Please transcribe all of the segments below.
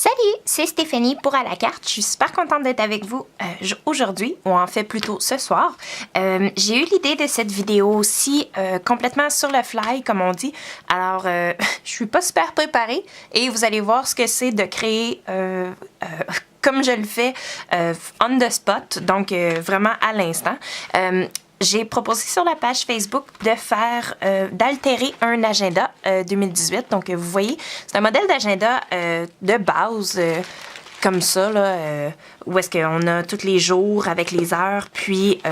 Salut, c'est Stéphanie pour À la carte. Je suis super contente d'être avec vous aujourd'hui, ou en fait plutôt ce soir. J'ai eu l'idée de cette vidéo aussi complètement sur le fly, comme on dit. Alors, je suis pas super préparée et vous allez voir ce que c'est de créer comme je le fais on the spot, donc vraiment à l'instant. J'ai proposé sur la page Facebook de faire, d'altérer un agenda 2018. Donc, vous voyez, c'est un modèle d'agenda de base, comme ça, là, où est-ce qu'on a tous les jours avec les heures, puis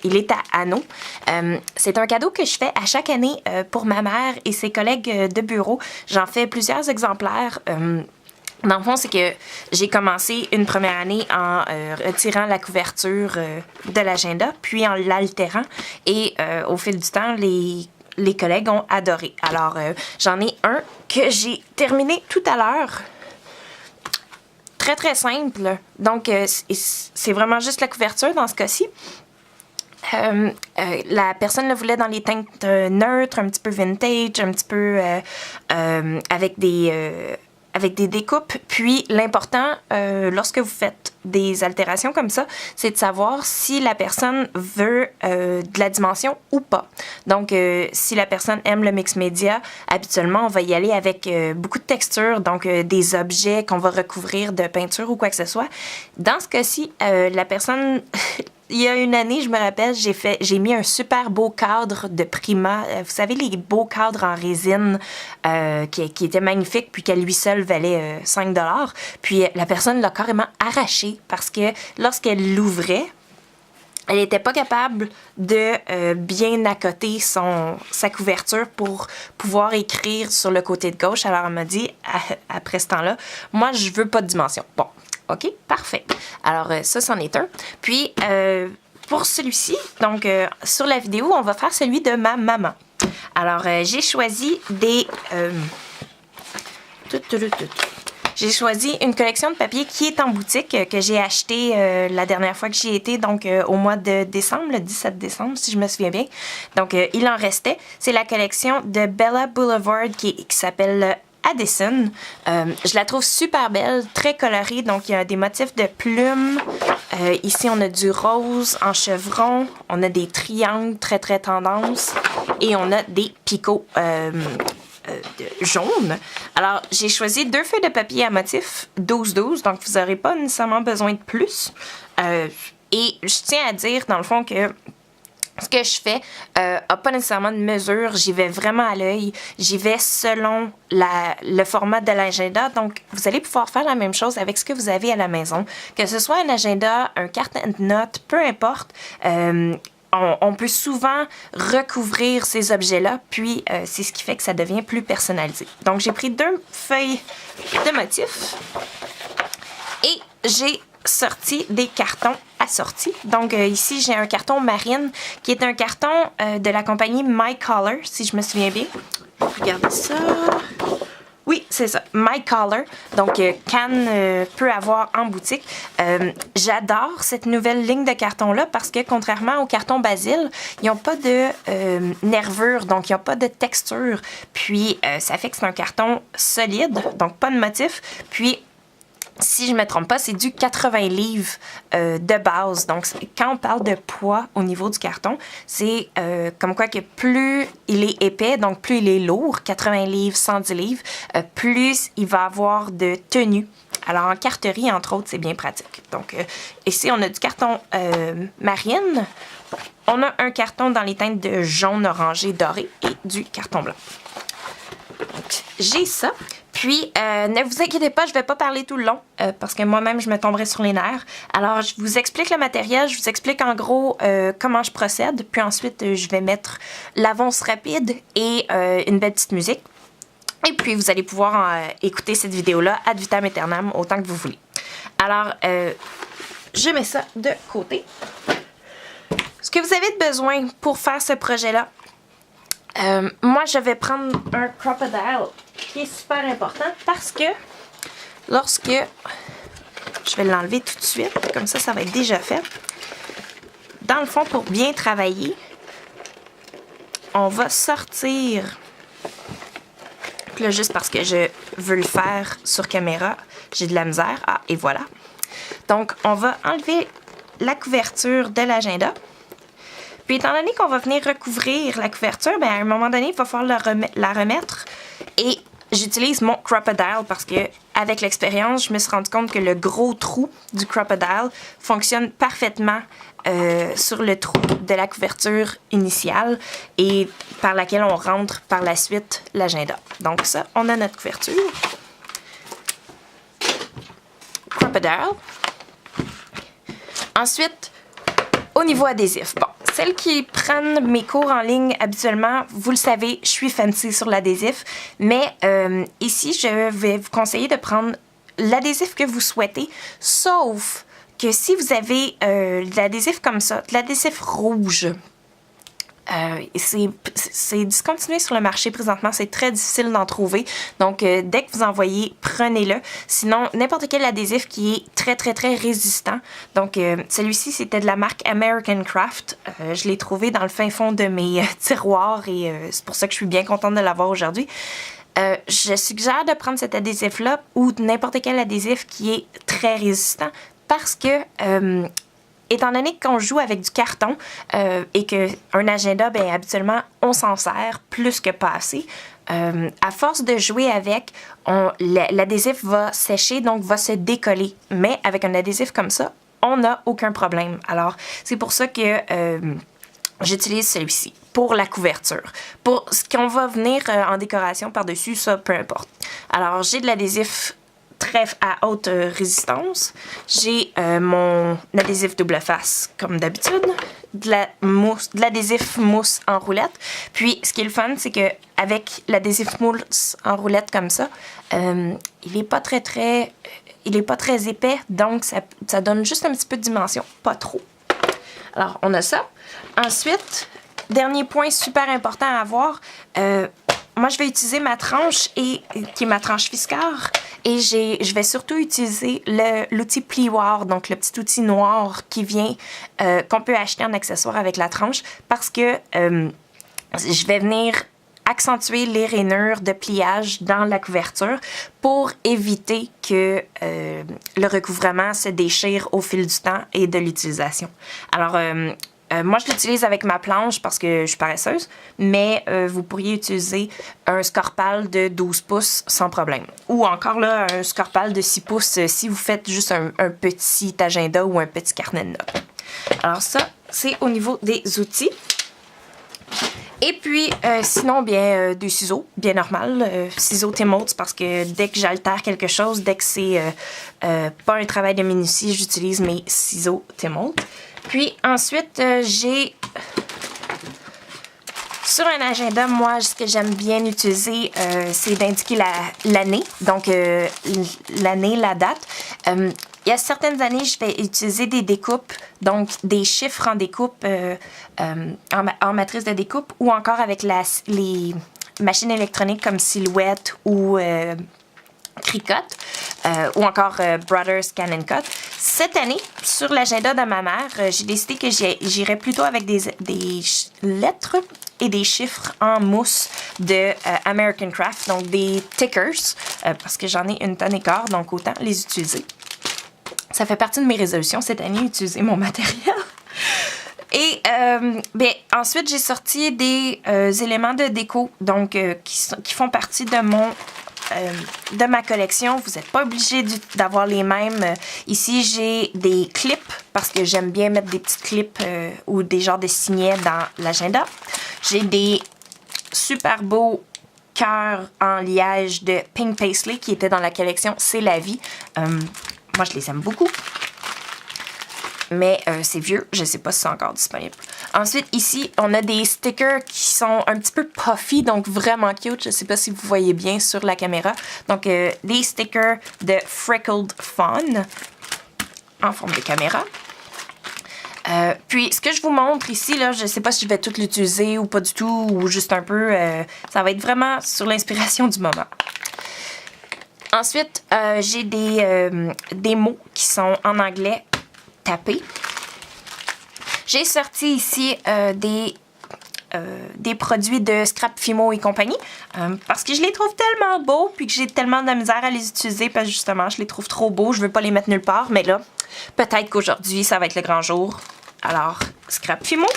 il est à anneaux. C'est un cadeau que je fais à chaque année pour ma mère et ses collègues de bureau. J'en fais plusieurs exemplaires. Dans le fond, c'est que j'ai commencé une première année en retirant la couverture de l'agenda, puis en l'altérant. Et au fil du temps, les collègues ont adoré. Alors, j'en ai un que j'ai terminé tout à l'heure. Très, très simple. Donc, c'est vraiment juste la couverture dans ce cas-ci. La personne le voulait dans les teintes neutres, un petit peu vintage, un petit peu avec des découpes. Puis, l'important, lorsque vous faites des altérations comme ça, c'est de savoir si la personne veut de la dimension ou pas. Donc, si la personne aime le mix média, habituellement, on va y aller avec beaucoup de textures, donc des objets qu'on va recouvrir de peinture ou quoi que ce soit. Dans ce cas-ci, la personne... Il y a une année, je me rappelle, j'ai mis un super beau cadre de Prima. Vous savez, les beaux cadres en résine qui étaient magnifiques, puis qu'à lui seul valait 5 $. Puis la personne l'a carrément arraché parce que lorsqu'elle l'ouvrait, elle n'était pas capable de bien accoter sa couverture pour pouvoir écrire sur le côté de gauche. Alors, elle m'a dit, après ce temps-là, moi, je veux pas de dimension. Bon. OK, parfait. Alors, ça, c'en est un. Puis, pour celui-ci, donc, sur la vidéo, on va faire celui de ma maman. Alors, j'ai choisi J'ai choisi une collection de papier qui est en boutique, que j'ai acheté la dernière fois que j'y étais, donc au mois de décembre, le 17 décembre, si je me souviens bien. Donc, il en restait. C'est la collection de Bella Boulevard qui s'appelle Addison. Je la trouve super belle, très colorée, donc il y a des motifs de plumes. Ici, on a du rose en chevron, on a des triangles très, très tendance et on a des picots jaunes. Alors, j'ai choisi 2 feuilles de papier à motif 12-12, donc vous n'aurez pas nécessairement besoin de plus. Et je tiens à dire, dans le fond, que ce que je fais n'a pas nécessairement de mesure. J'y vais vraiment à l'œil. J'y vais selon le format de l'agenda. Donc, vous allez pouvoir faire la même chose avec ce que vous avez à la maison. Que ce soit un agenda, un carnet de notes, peu importe. On peut souvent recouvrir ces objets-là, puis c'est ce qui fait que ça devient plus personnalisé. Donc, j'ai pris 2 feuilles de motifs et j'ai sorti des cartons assortis. Donc, ici, j'ai un carton marine qui est un carton de la compagnie My Color, si je me souviens bien. Regardez ça. Oui, c'est ça, My Color. Donc, Cannes peut avoir en boutique. J'adore cette nouvelle ligne de carton-là parce que, contrairement au carton Basile, ils n'ont pas de nervure, donc ils n'ont pas de texture. Puis, ça fait que c'est un carton solide, donc pas de motif. Puis, si je ne me trompe pas, c'est du 80 livres de base. Donc, quand on parle de poids au niveau du carton, c'est comme quoi que plus il est épais, donc plus il est lourd, 80 livres, 110 livres, plus il va avoir de tenue. Alors, en carterie, entre autres, c'est bien pratique. Donc, ici, on a du carton marine. On a un carton dans les teintes de jaune, orangé, doré et du carton blanc. Donc, j'ai ça. Puis, ne vous inquiétez pas, je ne vais pas parler tout le long parce que moi-même, je me tomberai sur les nerfs. Alors, je vous explique le matériel, je vous explique en gros comment je procède. Puis ensuite, je vais mettre l'avance rapide et une belle petite musique. Et puis, vous allez pouvoir écouter cette vidéo-là ad vitam aeternam autant que vous voulez. Alors, je mets ça de côté. Ce que vous avez besoin pour faire ce projet-là, moi, je vais prendre un crocodile qui est super important parce que lorsque... Je vais l'enlever tout de suite, comme ça va être déjà fait. Dans le fond, pour bien travailler, on va sortir... Puis là, juste parce que je veux le faire sur caméra. J'ai de la misère. Ah, et voilà. Donc, on va enlever la couverture de l'agenda. Puis, étant donné qu'on va venir recouvrir la couverture, bien, à un moment donné, il va falloir la remettre. Et j'utilise mon Crop-A-Dial parce que, avec l'expérience, je me suis rendu compte que le gros trou du Crop-A-Dial fonctionne parfaitement sur le trou de la couverture initiale et par laquelle on rentre par la suite l'agenda. Donc ça, on a notre couverture. Crop-A-Dial. Ensuite, au niveau adhésif. Bon, celles qui prennent mes cours en ligne habituellement, vous le savez, je suis fancy sur l'adhésif. Mais ici, je vais vous conseiller de prendre l'adhésif que vous souhaitez, sauf que si vous avez de l'adhésif comme ça, de l'adhésif rouge, c'est discontinué sur le marché présentement, c'est très difficile d'en trouver. Donc, dès que vous en voyez, prenez-le. Sinon, n'importe quel adhésif qui est très, très, très résistant. Donc, celui-ci, c'était de la marque American Craft. Je l'ai trouvé dans le fin fond de mes tiroirs et c'est pour ça que je suis bien contente de l'avoir aujourd'hui. Je suggère de prendre cet adhésif-là ou n'importe quel adhésif qui est très résistant parce que... étant donné qu'on joue avec du carton et qu'un agenda, bien, habituellement, on s'en sert plus que pas assez, à force de jouer avec, l'adhésif va sécher, donc va se décoller. Mais avec un adhésif comme ça, on n'a aucun problème. Alors, c'est pour ça que j'utilise celui-ci pour la couverture. Pour ce qu'on va venir en décoration par-dessus, ça, peu importe. Alors, j'ai de l'adhésif très à haute résistance. J'ai mon adhésif double face, comme d'habitude, de l'adhésif mousse en roulette. Puis, ce qui est le fun, c'est que avec l'adhésif mousse en roulette comme ça, il est pas très épais, donc ça donne juste un petit peu de dimension, pas trop. Alors, on a ça. Ensuite, dernier point super important à avoir, moi, je vais utiliser ma tranche, qui est ma tranche Fiskars, et je vais surtout utiliser l'outil plioir, donc le petit outil noir qui vient, qu'on peut acheter en accessoire avec la tranche, parce que je vais venir accentuer les rainures de pliage dans la couverture pour éviter que le recouvrement se déchire au fil du temps et de l'utilisation. Alors, moi, je l'utilise avec ma planche parce que je suis paresseuse, mais vous pourriez utiliser un Scorpal de 12 pouces sans problème. Ou encore là, un Scorpal de 6 pouces si vous faites juste un petit agenda ou un petit carnet de notes. Alors ça, c'est au niveau des outils. Et puis, sinon, bien, des ciseaux, bien normal. Ciseaux Tim-Holtz, parce que dès que j'altère quelque chose, dès que c'est pas un travail de minutie, j'utilise mes ciseaux Tim-Holtz. Puis ensuite, j'ai sur un agenda, moi, ce que j'aime bien utiliser, c'est d'indiquer l'année, donc l'année, la date. Il y a certaines années, je vais utiliser des découpes, donc des chiffres en découpe, en matrice de découpe, ou encore avec les machines électroniques comme Silhouette ou Cricut, ou encore Brothers Scan & Cut. Cette année, sur l'agenda de ma mère, j'ai décidé que j'irais plutôt avec des lettres et des chiffres en mousse de American Craft, donc des tickers, parce que j'en ai une tonne et quart, donc autant les utiliser. Ça fait partie de mes résolutions cette année, utiliser mon matériel. Et ensuite, j'ai sorti des éléments de déco, donc qui font partie de ma collection. Vous n'êtes pas obligé d'avoir les mêmes. Ici, j'ai des clips parce que j'aime bien mettre des petites clips ou des genres de signets dans l'agenda. J'ai des super beaux cœurs en liège de Pink Paisley qui étaient dans la collection C'est la vie. Moi, je les aime beaucoup. Mais c'est vieux, je ne sais pas si c'est encore disponible. Ensuite, ici, on a des stickers qui sont un petit peu puffy, donc vraiment cute. Je ne sais pas si vous voyez bien sur la caméra. Donc, des stickers de Freckled Fawn en forme de caméra. Puis, ce que je vous montre ici, là, je ne sais pas si je vais tout l'utiliser ou pas du tout, ou juste un peu. Ça va être vraiment sur l'inspiration du moment. Ensuite, j'ai des mots qui sont en anglais tapés. J'ai sorti ici des des produits de Scrap Fimo et compagnie parce que je les trouve tellement beaux puis que j'ai tellement de misère à les utiliser parce que justement, je les trouve trop beaux. Je veux pas les mettre nulle part, mais là, peut-être qu'aujourd'hui, ça va être le grand jour. Alors, Scrap Fimo.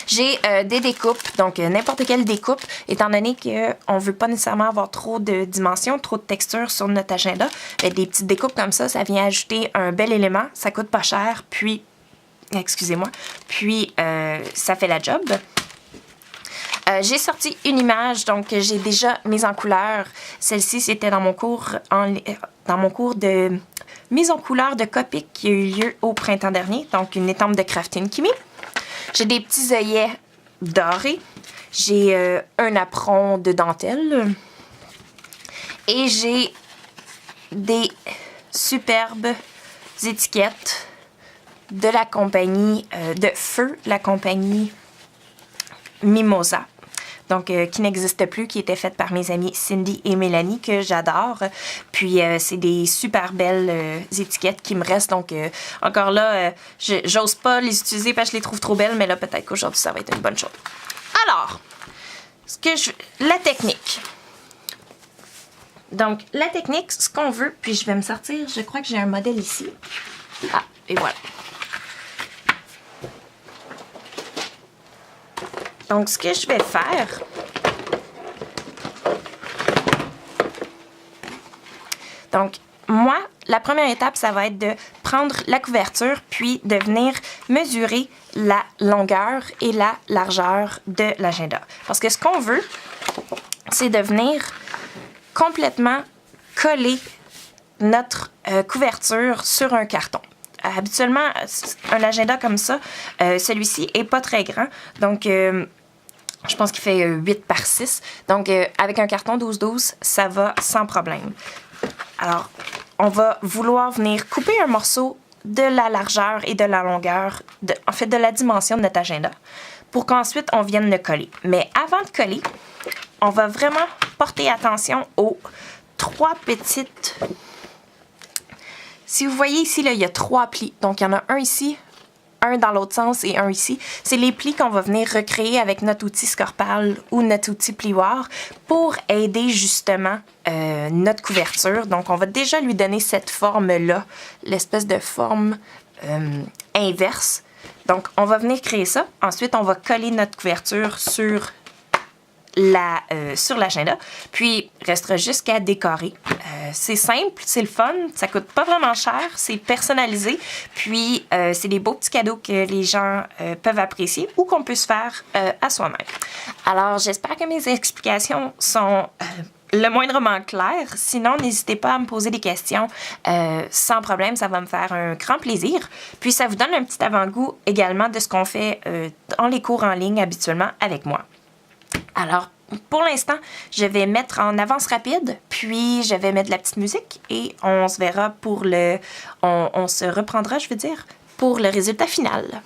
J'ai des découpes, donc n'importe quelle découpe, étant donné qu'on ne veut pas nécessairement avoir trop de dimensions, trop de textures sur notre agenda. Des petites découpes comme ça vient ajouter un bel élément, ça coûte pas cher, puis, excusez-moi, puis ça fait la job. J'ai sorti une image, donc j'ai déjà mise en couleur. Celle-ci, c'était dans mon cours de mise en couleur de Copic qui a eu lieu au printemps dernier, donc une étampe de Crafting Kimi. J'ai des petits œillets dorés. J'ai un apron de dentelle. Et j'ai des superbes étiquettes de la compagnie de feu, la compagnie Mimosa. Donc, qui n'existe plus, qui était faite par mes amies Cindy et Mélanie, que j'adore. Puis, c'est des super belles étiquettes qui me restent. Donc, encore là, j'ose pas les utiliser parce que je les trouve trop belles, mais là, peut-être qu'aujourd'hui, ça va être une bonne chose. Alors, la technique. Donc, la technique, ce qu'on veut, puis je vais me sortir, je crois que j'ai un modèle ici. Ah, et voilà. Donc, ce que je vais faire, donc, moi, la première étape, ça va être de prendre la couverture, puis de venir mesurer la longueur et la largeur de l'agenda. Parce que ce qu'on veut, c'est de venir complètement coller notre couverture sur un carton. Habituellement, un agenda comme ça, celui-ci est pas très grand. Donc, je pense qu'il fait 8 par 6. Donc, avec un carton 12-12, ça va sans problème. Alors, on va vouloir venir couper un morceau de la largeur et de la longueur, de la dimension de notre agenda, pour qu'ensuite, on vienne le coller. Mais avant de coller, on va vraiment porter attention aux 3 petites... Si vous voyez ici, là, il y a 3 plis. Donc, il y en a un ici, un dans l'autre sens et un ici. C'est les plis qu'on va venir recréer avec notre outil Scorpal ou notre outil plioir pour aider justement notre couverture. Donc, on va déjà lui donner cette forme-là, l'espèce de forme inverse. Donc, on va venir créer ça. Ensuite, on va coller notre couverture sur l'agenda. Puis, il restera juste qu'à décorer. C'est simple, c'est le fun, ça coûte pas vraiment cher, c'est personnalisé. Puis, c'est des beaux petits cadeaux que les gens peuvent apprécier ou qu'on peut se faire à soi-même. Alors, j'espère que mes explications sont le moindrement claires. Sinon, n'hésitez pas à me poser des questions sans problème, ça va me faire un grand plaisir. Puis, ça vous donne un petit avant-goût également de ce qu'on fait dans les cours en ligne habituellement avec moi. Alors, pour l'instant, je vais mettre en avance rapide, puis je vais mettre de la petite musique et on se verra pour on se reprendra, je veux dire, pour le résultat final.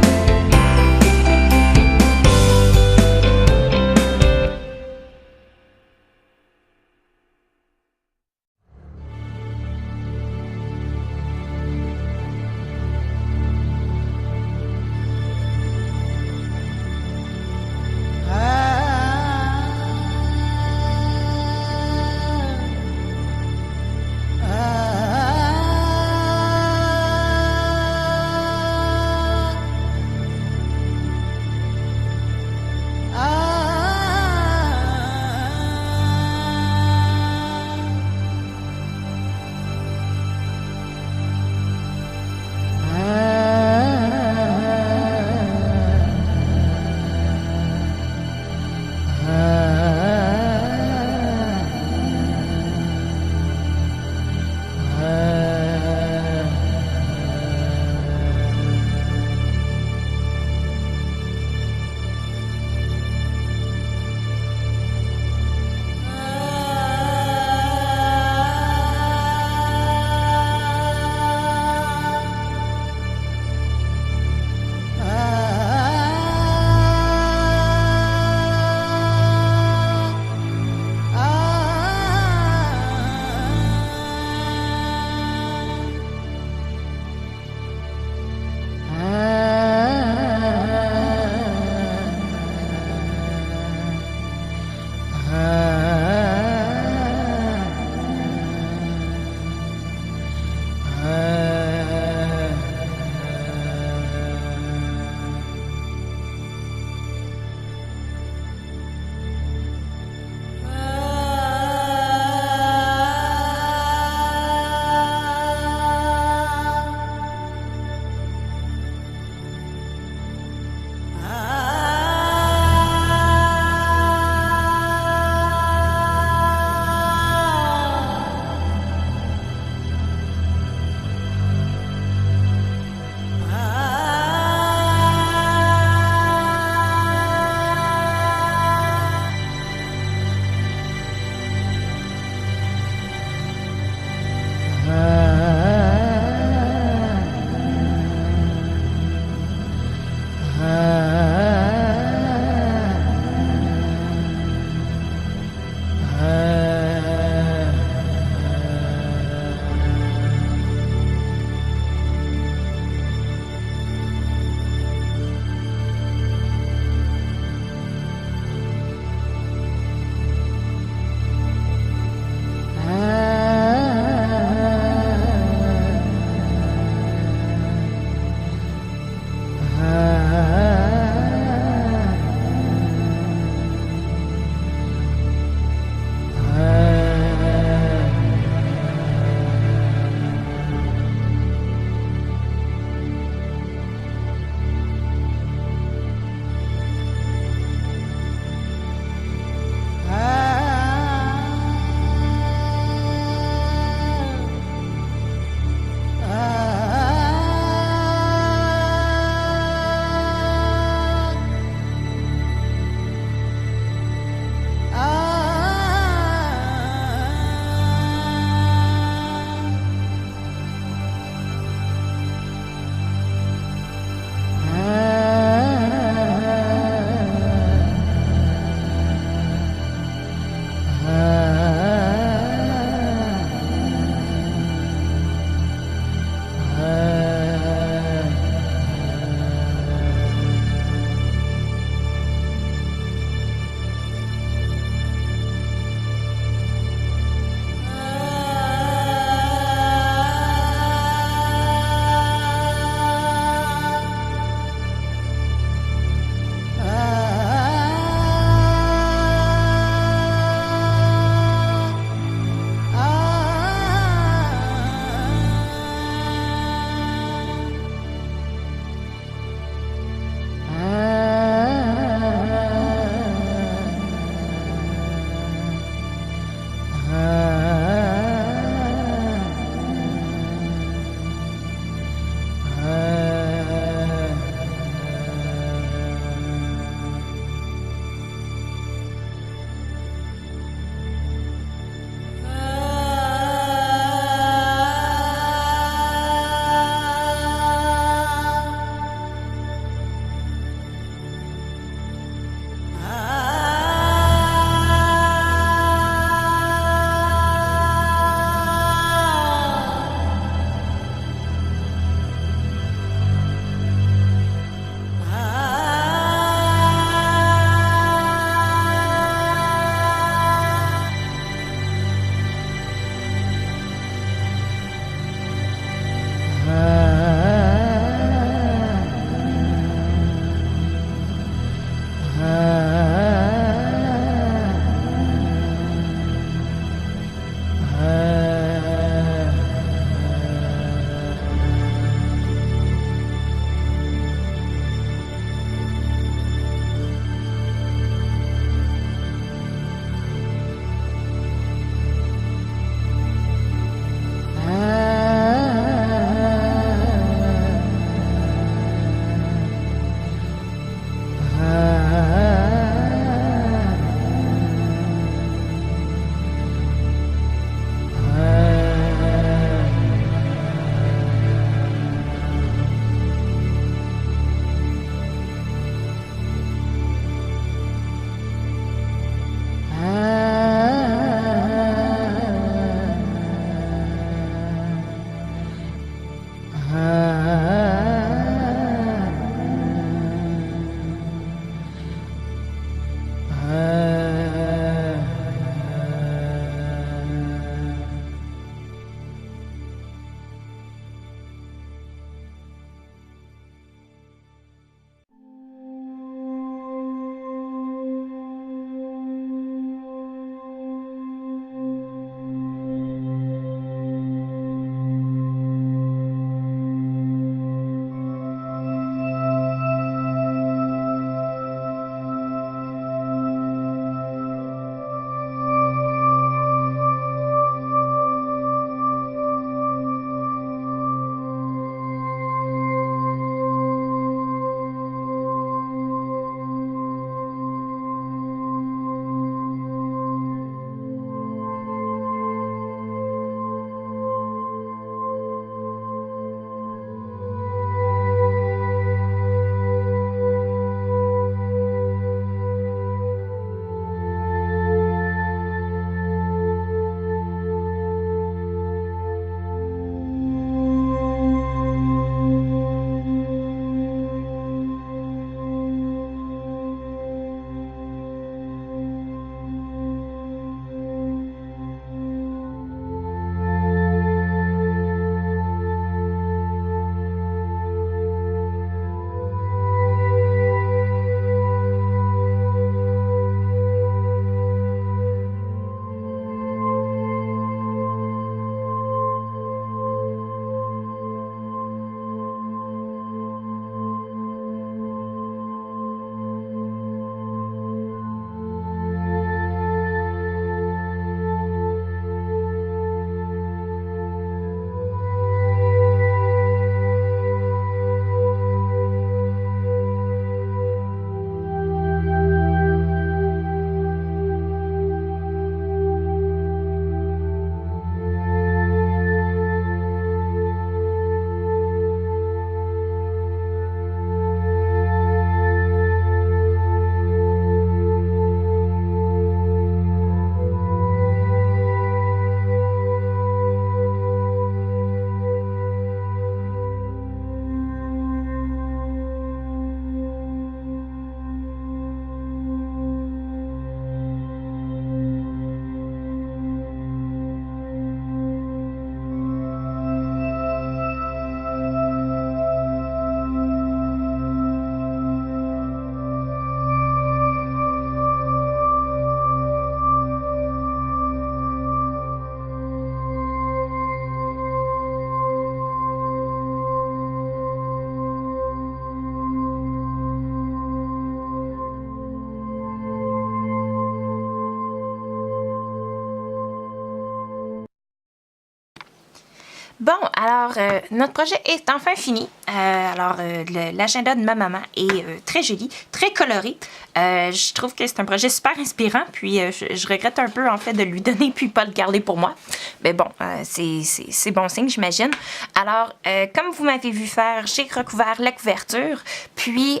Bon, alors, notre projet est enfin fini. L'agenda de ma maman est très joli, très coloré. Je trouve que c'est un projet super inspirant, puis je regrette un peu, en fait, de lui donner puis pas le garder pour moi. Mais bon, c'est bon signe, j'imagine. Alors, comme vous m'avez vu faire, j'ai recouvert la couverture, puis...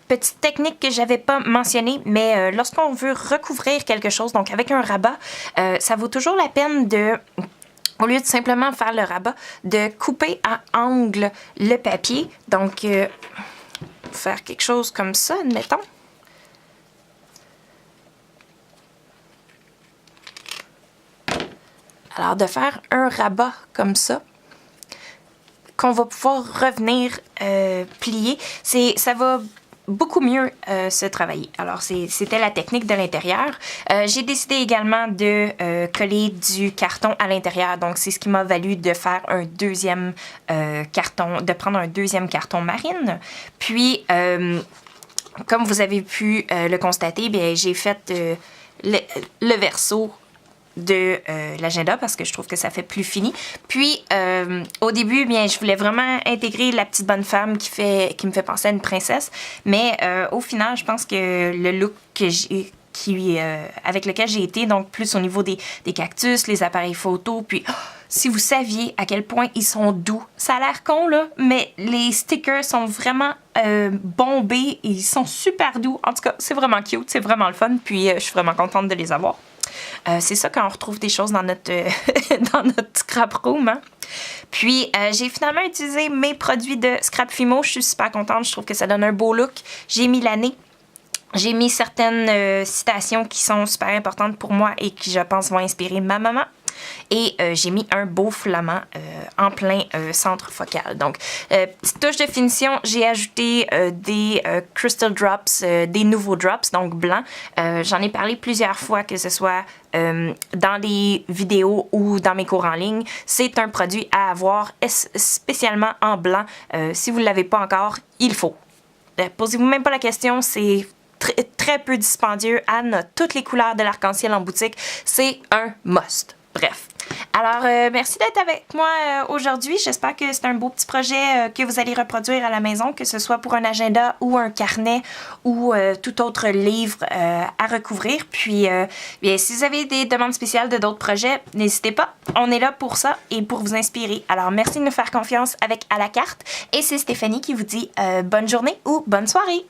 petite technique que j'avais pas mentionnée, mais lorsqu'on veut recouvrir quelque chose, donc avec un rabat, ça vaut toujours la peine de... Au lieu de simplement faire le rabat, de couper à angle le papier. Donc, faire quelque chose comme ça, admettons. Alors, de faire un rabat comme ça, qu'on va pouvoir revenir plier, ça va beaucoup mieux se travailler. Alors, c'était la technique de l'intérieur. J'ai décidé également de coller du carton à l'intérieur. Donc, c'est ce qui m'a valu de faire un deuxième carton, de prendre un deuxième carton marine. Puis, comme vous avez pu le constater, bien, j'ai fait le verso de l'agenda parce que je trouve que ça fait plus fini. Puis, au début, bien, je voulais vraiment intégrer la petite bonne femme qui me fait penser à une princesse. Mais au final, je pense que le look que avec lequel j'ai été, donc plus au niveau des cactus, les appareils photo, puis si vous saviez à quel point ils sont doux, ça a l'air con là, mais les stickers sont vraiment bombés et ils sont super doux. En tout cas, c'est vraiment cute, c'est vraiment le fun, puis je suis vraiment contente de les avoir. C'est ça quand on retrouve des choses dans notre, dans notre scrap room. Hein? Puis, j'ai finalement utilisé mes produits de Scrap Fimo. Je suis super contente. Je trouve que ça donne un beau look. J'ai mis l'année. J'ai mis certaines citations qui sont super importantes pour moi et qui, je pense, vont inspirer ma maman. Et j'ai mis un beau flamand en plein centre focal. Donc, petite touche de finition, j'ai ajouté des Crystal Drops, des nouveaux drops, donc blancs. J'en ai parlé plusieurs fois, que ce soit dans les vidéos ou dans mes cours en ligne. C'est un produit à avoir, spécialement en blanc. Si vous ne l'avez pas encore, il faut. Posez-vous même pas la question, c'est très peu dispendieux. Anne a toutes les couleurs de l'arc-en-ciel en boutique. C'est un must. Bref. Alors, merci d'être avec moi aujourd'hui. J'espère que c'est un beau petit projet que vous allez reproduire à la maison, que ce soit pour un agenda ou un carnet ou tout autre livre à recouvrir. Puis, bien, si vous avez des demandes spéciales de d'autres projets, n'hésitez pas. On est là pour ça et pour vous inspirer. Alors, merci de nous faire confiance avec À la carte. Et c'est Stéphanie qui vous dit bonne journée ou bonne soirée.